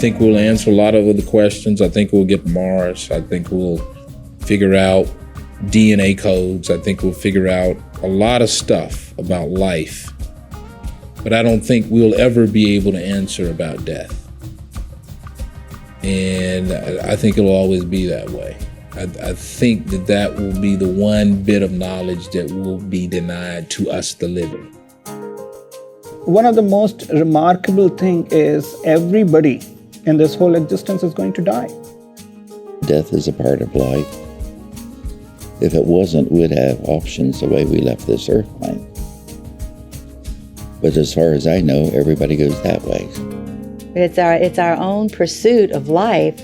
think we'll answer a lot of the questions. I think we'll get Mars. I think we'll figure out DNA codes. I think we'll figure out a lot of stuff about life. But I don't think we'll ever be able to answer about death. And I think it'll always be that way. I think that will be the one bit of knowledge that will be denied to us, the living. One of the most remarkable things is everybody in this whole existence is going to die. Death is a part of life. If it wasn't, we'd have options the way we left this earth plane. But as far as I know, everybody goes that way. It's our own pursuit of life.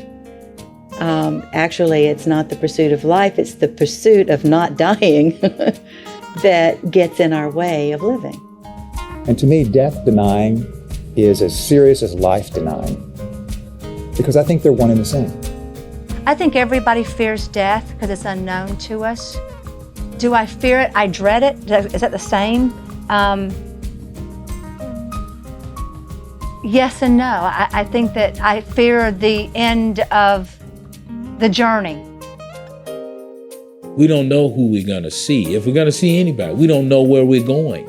Actually, it's not the pursuit of life, it's the pursuit of not dying that gets in our way of living. And to me, death denying is as serious as life denying, because I think they're one and the same. I think everybody fears death because it's unknown to us. Do I fear it? I dread it. Is that the same? Yes and no. I think that I fear the end of the journey. We don't know who we're going to see. If we're going to see anybody, we don't know where we're going.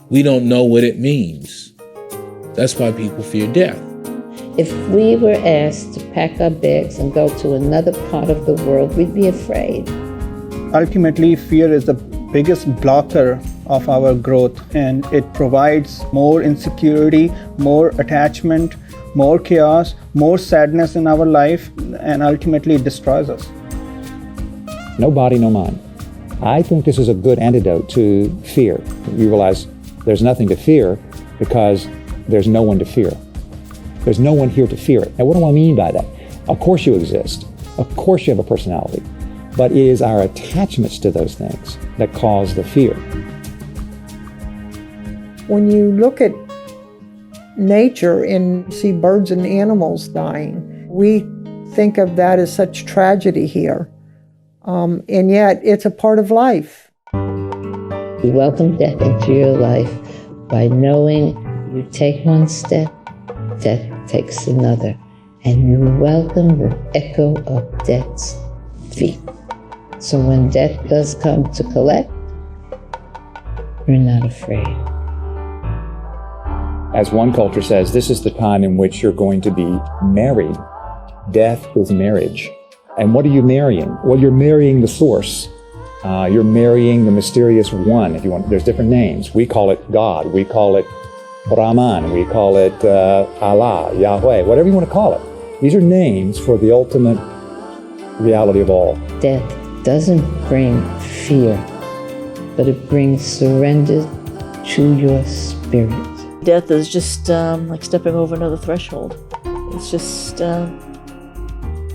We don't know what it means. That's why people fear death. If we were asked to pack our bags and go to another part of the world, we'd be afraid. Ultimately, fear is the biggest blocker of our growth, and it provides more insecurity, more attachment, more chaos, more sadness in our life, and ultimately it destroys us. No body, no mind. I think this is a good antidote to fear. You realize there's nothing to fear because there's no one to fear. There's no one here to fear it. Now, what do I mean by that? Of course you exist. Of course you have a personality. But it is our attachments to those things that cause the fear. When you look at nature and see birds and animals dying, we think of that as such tragedy here. And yet it's a part of life. You welcome death into your life by knowing you take one step, death takes another, and you welcome the echo of death's feet. So when death does come to collect, you're not afraid. As one culture says, this is the time in which you're going to be married. Death is marriage. And what are you marrying? Well, you're marrying the source. You're marrying the mysterious one, if you want. There's different names. We call it God. We call it Brahman. We call it Allah, Yahweh, whatever you want to call it. These are names for the ultimate reality of all. Death doesn't bring fear, but it brings surrender to your spirit. Death is just like stepping over another threshold. It's just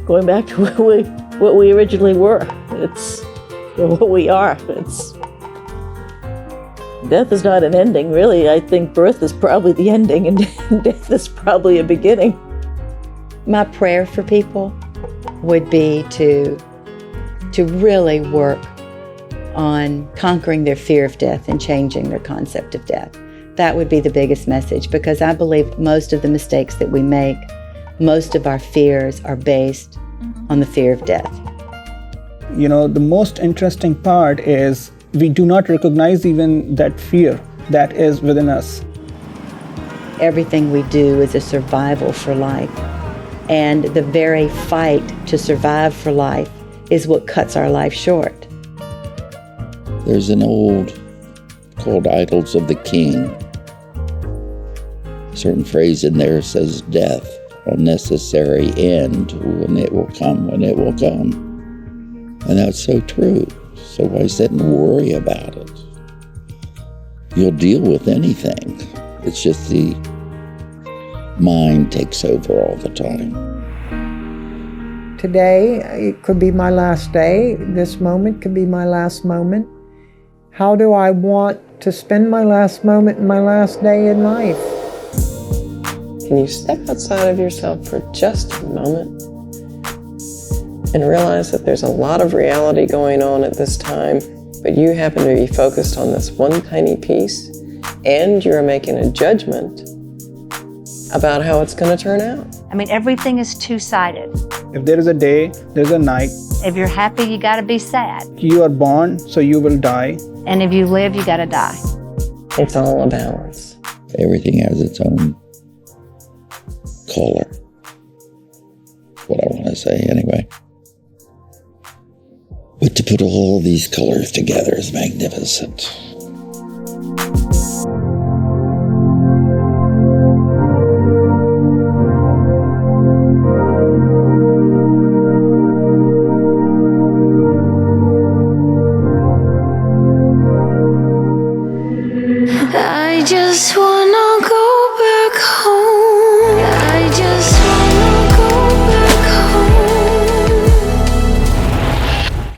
going back to what we originally were. It's what we are. Death is not an ending, really. I think birth is probably the ending, and death is probably a beginning. My prayer for people would be to really work on conquering their fear of death and changing their concept of death. That would be the biggest message, because I believe most of the mistakes that we make, most of our fears are based on the fear of death. You know, the most interesting part is we do not recognize even that fear that is within us. Everything we do is a survival for life. And the very fight to survive for life is what cuts our life short. There's an old called Idols of the King. A certain phrase in there says, death, a necessary end, when it will come, when it will come. And that's so true. So why sit and worry about it? You'll deal with anything. It's just the mind takes over all the time. Today, it could be my last day. This moment could be my last moment. How do I want to spend my last moment and my last day in life? Can you step outside of yourself for just a moment and realize that there's a lot of reality going on at this time, but you happen to be focused on this one tiny piece, and you're making a judgment about how it's going to turn out? I mean, everything is two-sided. If there is a day, there's a night. If you're happy, you gotta be sad. You are born, so you will die. And if you live, you gotta die. It's all a balance. Everything has its own color. What I want to say, anyway. But to put all these colors together is magnificent.